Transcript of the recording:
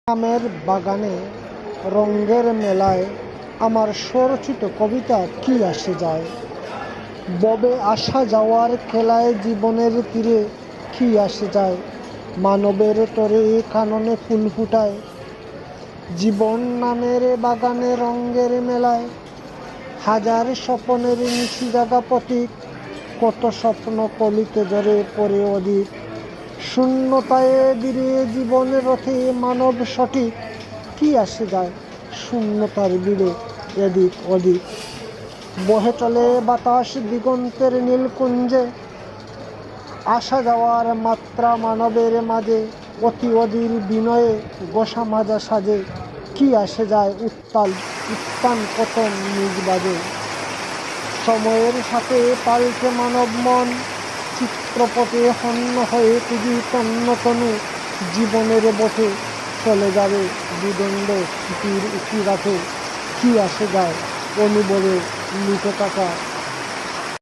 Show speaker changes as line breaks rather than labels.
আমের বাগানে রঙের মেলায় আমার স্বরচিত কবিতা কি আসে যায়। ববে আসা যাওয়ার খেলায় জীবনের তীরে কি আসে যায়। মানবের তরে কাননে ফুল ফুটায়, জীবন নামের বাগানে রঙের মেলায়। হাজার স্বপনের নিশি জাগা প্রতীক, কত স্বপ্ন কলিতে জরে পড়ে অধিক। শূন্যতায় ধীরে জীবনের রথে মানব সঠিক কি আসে যায় শূন্যতার বীরে এদিক ওদিক। বহে চলে বাতাস দিগন্তের নীলকুঞ্জে, আসা যাওয়ার মাত্রা মানবের মাঝে। অতি অধীর বিনয়ে গোসা মাজা সাজে, কি আসে যায় উত্তান পতন নিজ বাজে। সময়ের সাথে পাল্টে মানব মন, চিত্রপটে হন্য হয়ে তুজি তন্নতনু। জীবনের বটে চলে যাবে দুদণ্ড স্মৃতির উকি রাখে, কি আসে যায় অনুবলে লুটে থাকা